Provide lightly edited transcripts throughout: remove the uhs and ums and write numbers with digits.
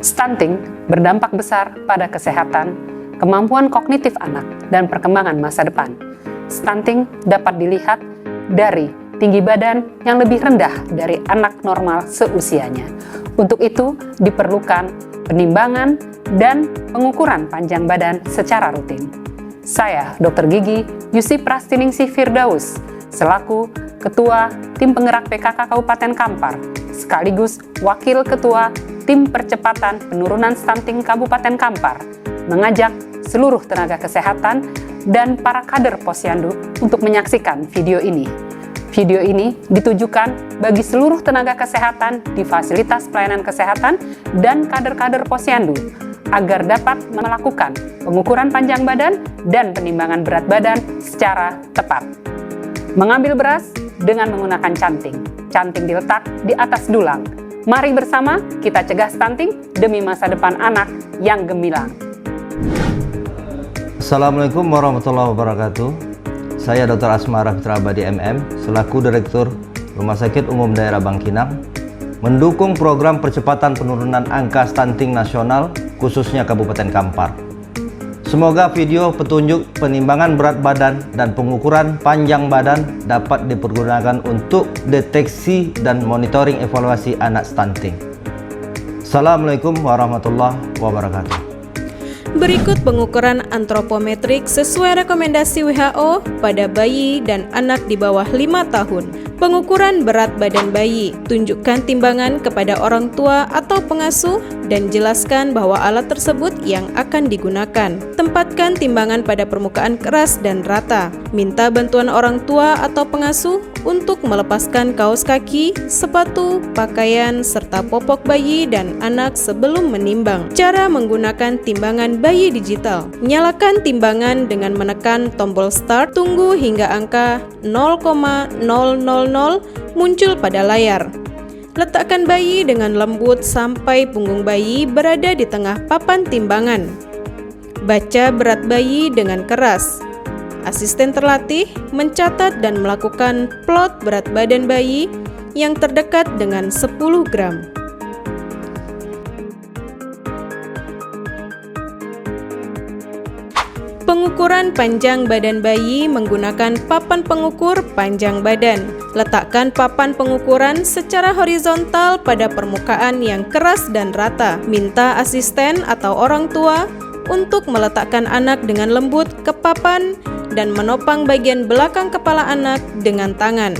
Stunting berdampak besar pada kesehatan, kemampuan kognitif anak, dan perkembangan masa depan. Stunting dapat dilihat dari tinggi badan yang lebih rendah dari anak normal seusianya. Untuk itu, diperlukan penimbangan dan pengukuran panjang badan secara rutin. Saya, Dr. Gigi Yusi Prastiningsih Firdaus, selaku Ketua Tim Penggerak PKK Kabupaten Kampar, sekaligus Wakil Ketua Tim Percepatan Penurunan Stunting Kabupaten Kampar, mengajak seluruh tenaga kesehatan dan para kader Posyandu untuk menyaksikan video ini. Video ini ditujukan bagi seluruh tenaga kesehatan di fasilitas pelayanan kesehatan dan kader-kader Posyandu agar dapat melakukan pengukuran panjang badan dan penimbangan berat badan secara tepat. Mengambil beras dengan menggunakan canting. Canting diletak di atas dulang. Mari bersama kita cegah stunting demi masa depan anak yang gemilang. Assalamualaikum warahmatullahi wabarakatuh. Saya Dr. Asmara Fitra Abadi MM, selaku Direktur Rumah Sakit Umum Daerah Bangkinang, mendukung program percepatan penurunan angka stunting nasional, khususnya Kabupaten Kampar. Semoga video petunjuk penimbangan berat badan dan pengukuran panjang badan dapat dipergunakan untuk deteksi dan monitoring evaluasi anak stunting. Assalamualaikum warahmatullahi wabarakatuh. Berikut pengukuran antropometrik sesuai rekomendasi WHO pada bayi dan anak di bawah 5 tahun. Pengukuran berat badan bayi. Tunjukkan timbangan kepada orang tua atau pengasuh dan jelaskan bahwa alat tersebut yang akan digunakan. Tempatkan timbangan pada permukaan keras dan rata. Minta bantuan orang tua atau pengasuh untuk melepaskan kaos kaki, sepatu, pakaian, serta popok bayi dan anak sebelum menimbang. Cara menggunakan timbangan bayi digital. Nyalakan timbangan dengan menekan tombol start, tunggu hingga angka 0,000 muncul pada layar. Letakkan bayi dengan lembut sampai punggung bayi berada di tengah papan timbangan. Baca berat bayi dengan keras. Asisten terlatih mencatat dan melakukan plot berat badan bayi yang terdekat dengan 10 gram. Pengukuran panjang badan bayi menggunakan papan pengukur panjang badan. Letakkan papan pengukuran secara horizontal pada permukaan yang keras dan rata. Minta asisten atau orang tua untuk meletakkan anak dengan lembut ke papan dan menopang bagian belakang kepala anak dengan tangan.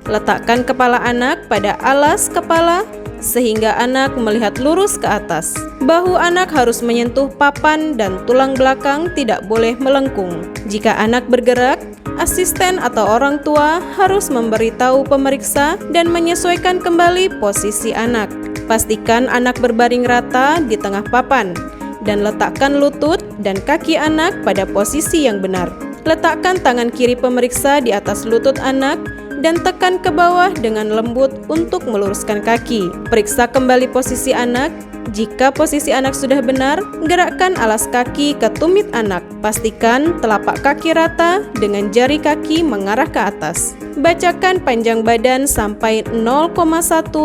Letakkan kepala anak pada alas kepala sehingga anak melihat lurus ke atas. Bahu anak harus menyentuh papan dan tulang belakang tidak boleh melengkung. Jika anak bergerak, asisten atau orang tua harus memberitahu pemeriksa dan menyesuaikan kembali posisi anak. Pastikan anak berbaring rata di tengah papan dan letakkan lutut dan kaki anak pada posisi yang benar. Letakkan tangan kiri pemeriksa di atas lutut anak dan tekan ke bawah dengan lembut untuk meluruskan kaki. Periksa kembali posisi anak. Jika posisi anak sudah benar, gerakkan alas kaki ke tumit anak. Pastikan telapak kaki rata dengan jari kaki mengarah ke atas. Bacakan panjang badan sampai 0,1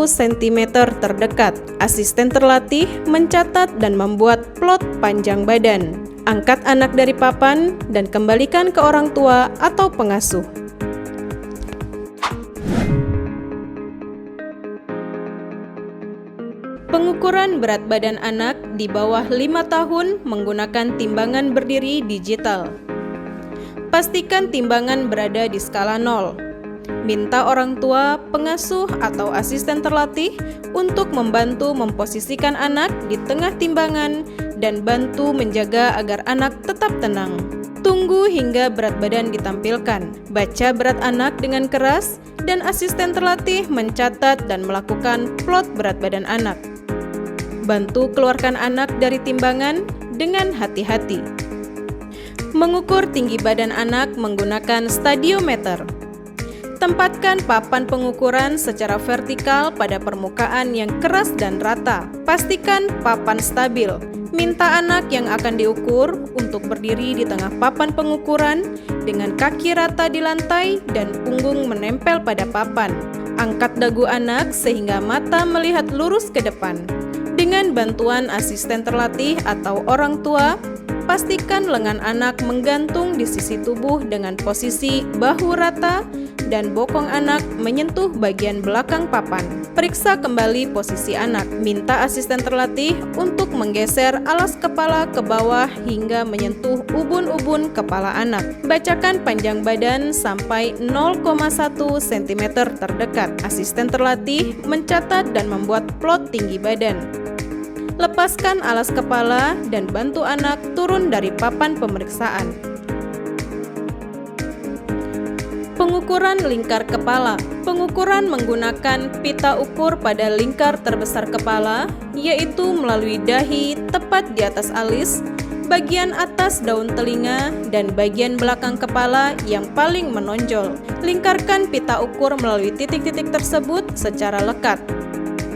cm terdekat. Asisten terlatih mencatat dan membuat plot panjang badan. Angkat anak dari papan dan kembalikan ke orang tua atau pengasuh. Pengukuran berat badan anak di bawah 5 tahun menggunakan timbangan berdiri digital. Pastikan timbangan berada di skala 0. Minta orang tua, pengasuh, atau asisten terlatih untuk membantu memposisikan anak di tengah timbangan dan bantu menjaga agar anak tetap tenang. Tunggu hingga berat badan ditampilkan. Baca berat anak dengan keras dan asisten terlatih mencatat dan melakukan plot berat badan anak. Bantu keluarkan anak dari timbangan dengan hati-hati. Mengukur tinggi badan anak menggunakan stadiometer. Tempatkan papan pengukuran secara vertikal pada permukaan yang keras dan rata. Pastikan papan stabil. Minta anak yang akan diukur untuk berdiri di tengah papan pengukuran dengan kaki rata di lantai dan punggung menempel pada papan. Angkat dagu anak sehingga mata melihat lurus ke depan. Dengan bantuan asisten terlatih atau orang tua, pastikan lengan anak menggantung di sisi tubuh dengan posisi bahu rata dan bokong anak menyentuh bagian belakang papan. Periksa kembali posisi anak. Minta asisten terlatih untuk menggeser alas kepala ke bawah hingga menyentuh ubun-ubun kepala anak. Bacakan panjang badan sampai 0,1 cm terdekat. Asisten terlatih mencatat dan membuat plot tinggi badan. Lepaskan alas kepala dan bantu anak turun dari papan pemeriksaan. Pengukuran lingkar kepala. Pengukuran menggunakan pita ukur pada lingkar terbesar kepala, yaitu melalui dahi tepat di atas alis, bagian atas daun telinga, dan bagian belakang kepala yang paling menonjol. Lingkarkan pita ukur melalui titik-titik tersebut secara lekat.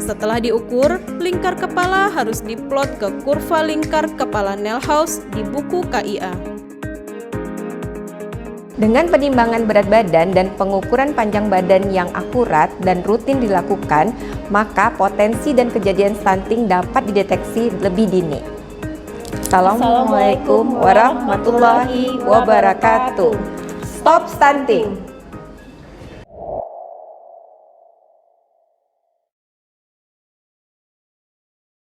Setelah diukur, lingkar kepala harus diplot ke kurva lingkar kepala Neelhaus di buku KIA. Dengan penimbangan berat badan dan pengukuran panjang badan yang akurat dan rutin dilakukan, maka potensi dan kejadian stunting dapat dideteksi lebih dini. Assalamualaikum warahmatullahi wabarakatuh. Stop stunting!